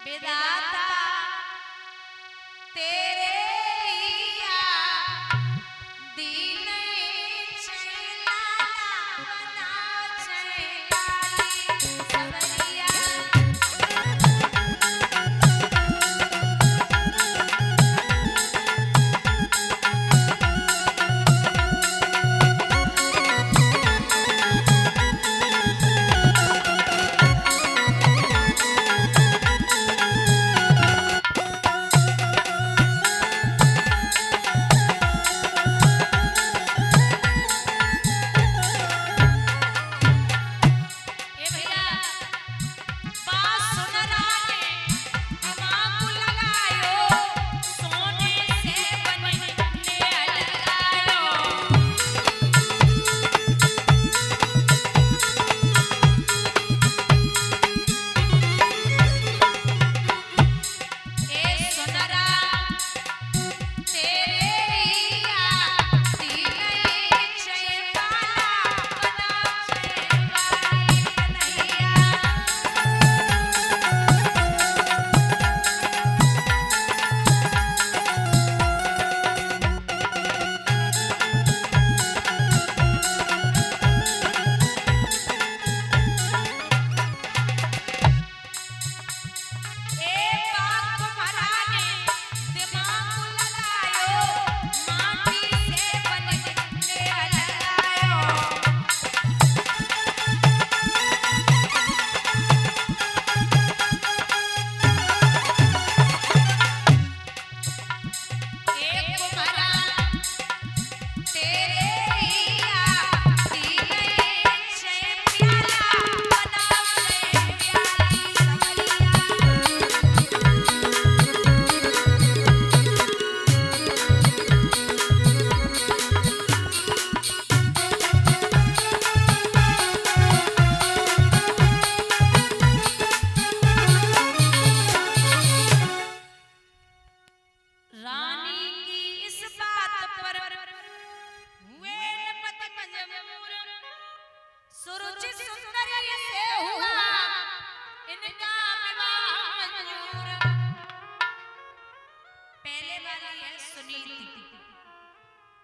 विधाता तेरे लिया दीन चैना बना चैनाली सबरिया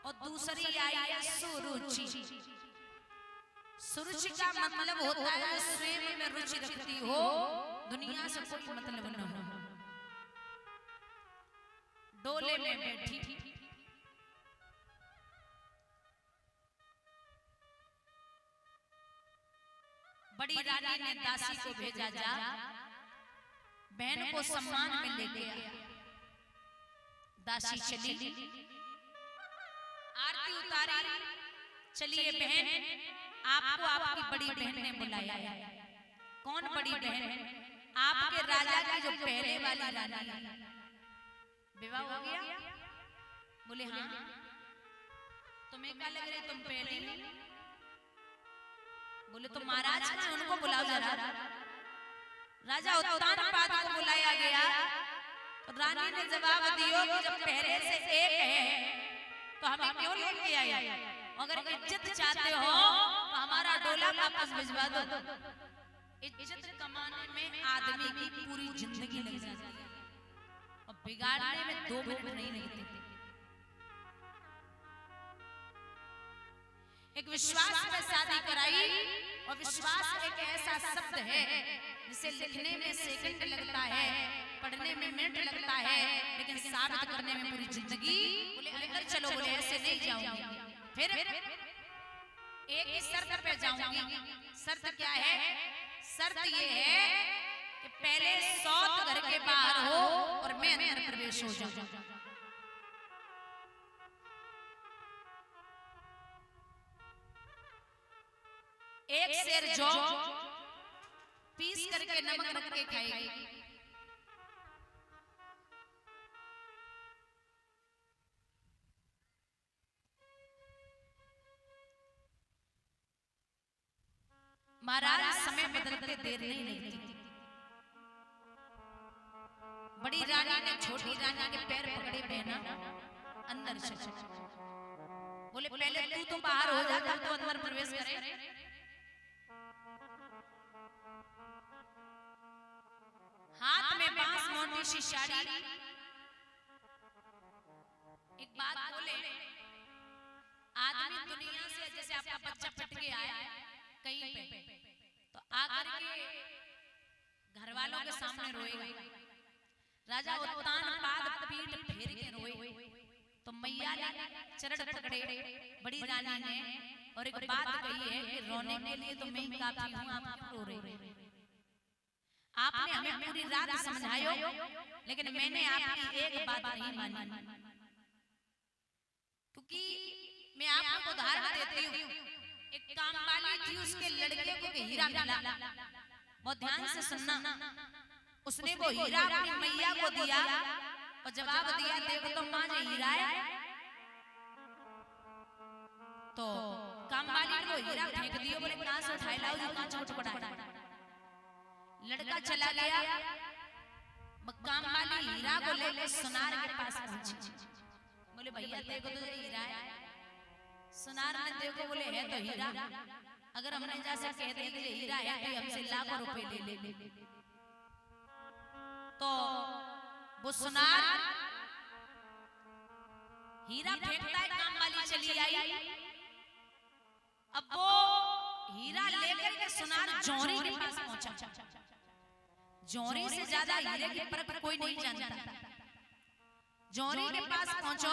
और दूसरी आई है सुरुचि। सुरुचि का मतलब होता है स्वयं में रुचि रखती हो, दुनिया से कोई मतलब न हो। डोले में बैठी बड़ी रानी ने दासी को भेजा, जा बहन को सम्मान में लेके आ। दासी चली, आरती उतारी, चलिए बहन आपको आपकी बड़ी बहन ने बुलाया। कौन बड़ी बहन? आपके राजा की जो पहले वाली रानी। विवाह हो गया? बोले हाँ। तुम्हें क्या लग रहा है, तुम पहले? बोले तो महाराज ने उनको बुलाओ जरा। राजा उत्तानपाद को बुलाया गया। रानी ने जवाब दिया कि जब पहले से एक है तो हमें क्यों लेके आए? अगर इज्जत चाहते हो तो हमारा डोला वापस भिजवा दो। इज्जत कमाने में आदमी की पूरी जिंदगी लग जाती है और बिगाड़ने में 2 मिनट नहीं लगते। एक विश्वास में शादी कराई, और विश्वास एक ऐसा शब्द है जिसे लिखने में सेकंड लगता है, पढ़ने में मिनट लगता है, लेकिन साबित करने में पूरी जिंदगी। बोले अंदर चलो, बोले ऐसे नहीं जाऊंगी। फिर एक ही शर्त पे जाऊंगी। शर्त क्या है? शर्त ये है कि पहले 100 घर के बाहर हो और मैं अंदर प्रवेश हो जाऊं। एक शेर जो पीस करके नमक रख के खाएगी, महाराज समय बदलते देर नहीं लगती। बड़ी रानी ने छोटी रानी के पैर पकड़े, बहना अंदर चल। बोले पहले तू तो बाहर हो जा, तो अंदर प्रवेश करे। हाथ में थोड़ी सी साड़ी, एक बात बोले, आदमी दुनिया से जैसे आपका बच्चा पट के आया कहीं पे तो आकर के घर वालों के सामने रोएगा, राजा उत्तान पाद पीठ फेर के रोए, तो मैया ने चरण पकड़े बड़ी रानी ने और एक बात कही है कि रोने के लिए तो मैं काफी हूं, आप क्यों रो रहे हैं? आपने हमें पूरी रात समझायो, लेकिन मैंने आपकी एक बात नहीं मानी, क्योंकि मैं आपको उदाहरण देती हूँ। एक काम वाली थी, उसके लड़के को हीरा मिला, बहुत ध्यान से सुनना, उसने वो हीरा अपनी मैया को दिया और जवाब दिया, देखो तो मां ने हीरा है, तो काम वाली ने वो हीरा फेंक दिया, बोले कहां से उठाए लाओ, जो कहां छोट पड़ा है। लड़का चला गया, काम वाली हीरा को लेकर सुनार के पास पहुंची, बोले भैया देखो तो हीरा है। सुनार ने देखो, बोले है तो हीरा, अगर हमने जैसे कह दे कि हीरा है तो हमसे लाखों रुपए ले ले। तो वो सुनार हीरा फेंकता है, काम वाली चली आई, अब वो हीरा लेकर के सुनार जौहरी के पास पहुंचा। जौहरी से ज्यादा हीरे की परख कोई नहीं जानता। जौहरी के पास पहुंचो,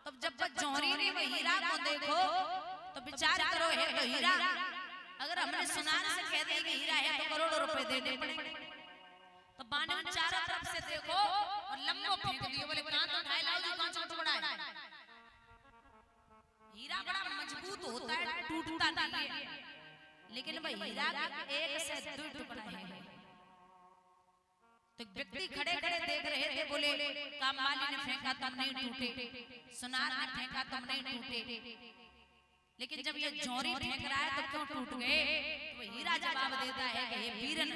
तब जब जौहरी ने वो हीरा को देखो तो विचार करो, है तो हीरा, अगर हमने सुनार से कह दिया कि हीरा है तो करोड़ों रुपए देने पड़ेंगे। तो बाने चारों तरफ से देखो और लंबो फेंक दियो, बोले कहां तो ढाई लाओ, कहां छोट बड़ा है। हीरा बड़ा मजबूत होता है, टूटता नहीं है, लेकिन वह हीरा का एक से दो टुकड़ा है। तो व्यक्ति खड़े खड़े देख रहे थे, बोले काम वाली ने फेंका तुम नहीं टूटे, सुनार ने फेंका तुम नहीं टूटे, लेकिन जब ये जौहरी फेंक रहा है तो क्यों टूट गए? तो हीरा जवाब देता है कि हे वीरन,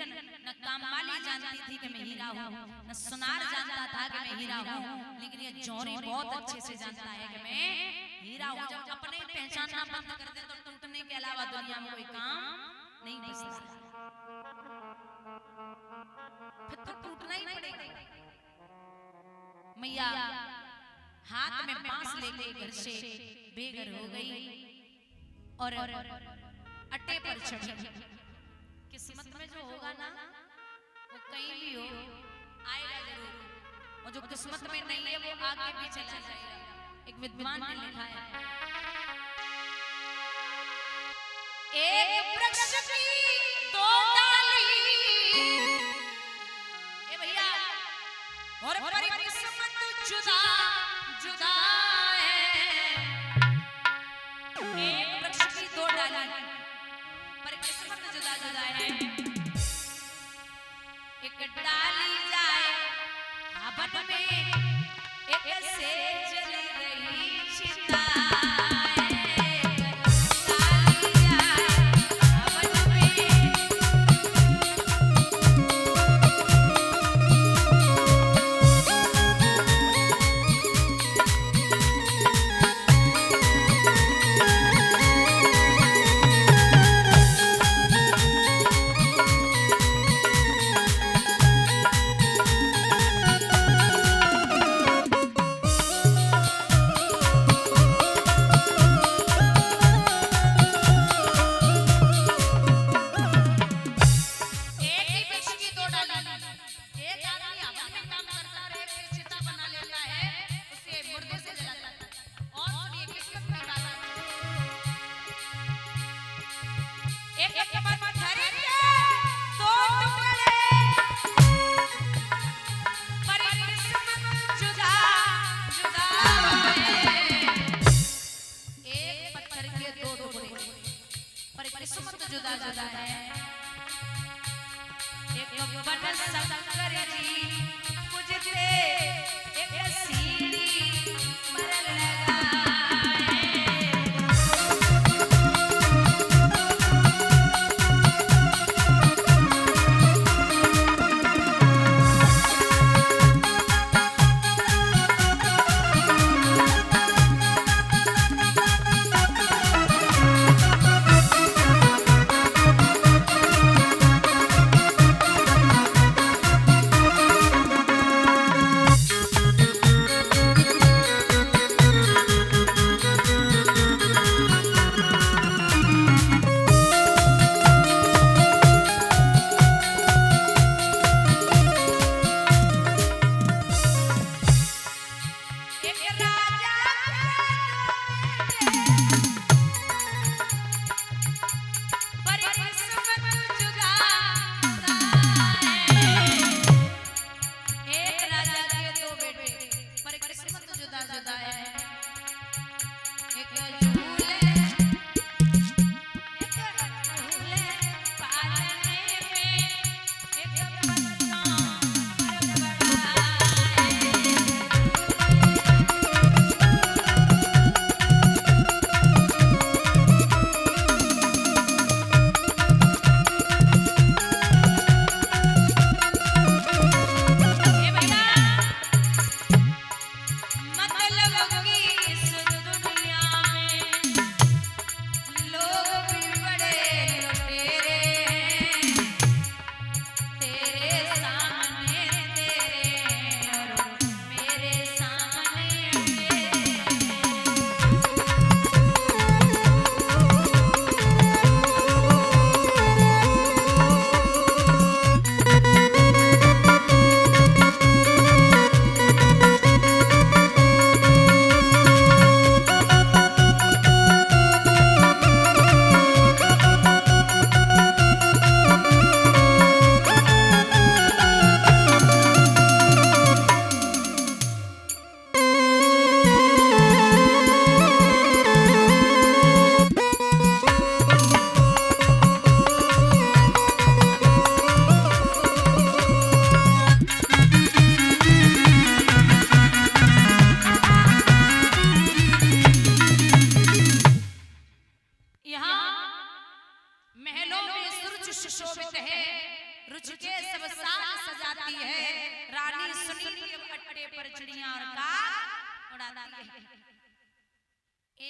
न काम वाली जानती थी कि मैं हीरा हूँ, न सुनार जानता था कि मैं हीरा हूँ, लेकिन ये जौहरी बहुत अच्छे से जानता है कि मैं हीरा हूँ। जब अपने पहचानना बंद कर दे तो टूटने के अलावा दुनिया में कोई काम नहीं बचता, फिर तो टूटना ही पड़ेगा। मैया हाथ में बांस लेके घर से बेघर हो गई और अट्टे पर चढ़ी। किस्मत में जो होगा ना वो कहीं भी हो आएगा जरूर, और जो किस्मत में नहीं है वो आगे भी चला जाएगा। एक विद्वान ने लिखा है, एक वृक्ष की दो डाली, ए भैया, और परिकिस्मत जुदा जुदा है। एक वृक्ष की दो डाली, परिकिस्मत जुदा जुदा है। एक डाली जाए हवन में, एक से जल रही चिता।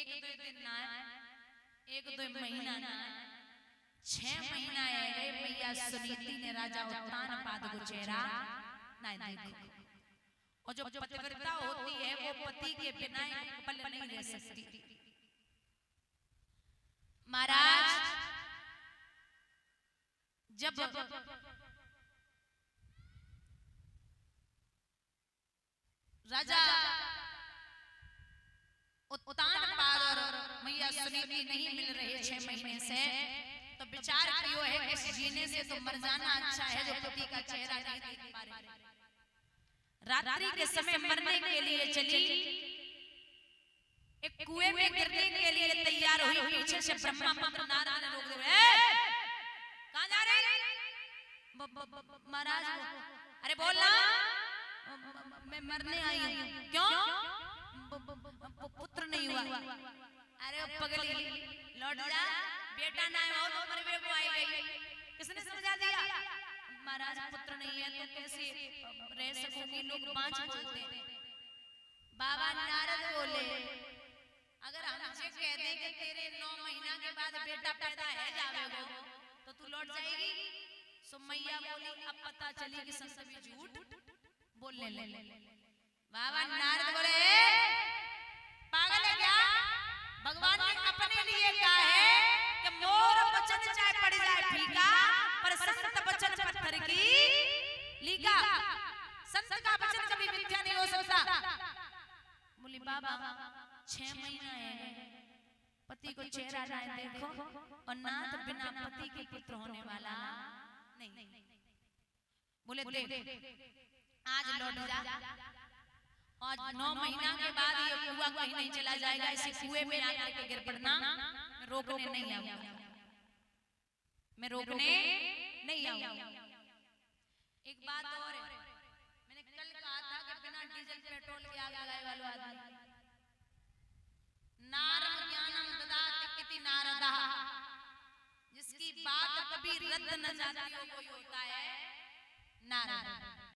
एक दो दिन ना एक दो महीना ना 6 महीना है गए मैया सुनीति ने राजा उत्तानपाद को चेहरा ना देखो। और जो पतिव्रता होती है वो पति के बिना एक पल नहीं रह सकती। महाराज जब राजा उत्तानपाद और मैया सुनीति नहीं मिल रहे 6 महीने से, तो विचार कियो है कि जीने से तो मर जाना अच्छा है जो पति का चेहरा नहीं देख पा रहे। रात्रि के समय मरने के लिए चली, एक कुएं में गिरने के लिए तैयार हुई, पीछे से ब्रह्मा पुत्र नारद ने रोक दिया। कहां जा रहे? महाराज अरे बोलना, मैं मरने आई हूं। क्यों? पुत्र नहीं हुआ। अरे पगली लौट जा, बेटा ना हो तो मरवे को आई गई। किसने समझा दिया? महाराज पुत्र नहीं है तो कैसे रह सकूंगी? लोग बांझ बोलते हैं। बाबा नारद बोले अगर हमसे कह दे कि तेरे 9 महीना के बाद बेटा पैदा है जावेगो तो तू लौट जाएगी? सो मैया बोली अब पता चली कि सब सभी झूठ बोलने लगे। बाबा नारद बोले पागल है क्या? भगवान ने अपने लिए कहा है कि मोर वचन चाहे पड़ जाए फीका, पर संत वचन पत्थर की लीका। संत का वचन कभी मिथ्या नहीं हो सकता। बोली बाबा 6 महीना है पति को चेहरा ना देखो और नाथ बिना पति के पुत्र होने वाला नहीं। बोले देख आज लौट जा और 9 महीना के बाद ये कुआं कहीं नहीं चला जाएगा, इसी कुएं में आकर के गिर पड़ना। मैं रोकने नहीं आऊंगा, मैं रोकने नहीं आऊंगा। एक बात और है, मैंने कल कहा था कि बिना डीजल पेट्रोल के आग लगाए वाला आदमी नारम ज्ञानम ददाति इति नारदः, जिसकी बात कभी रद्द न जाती हो कोई होता है नारद।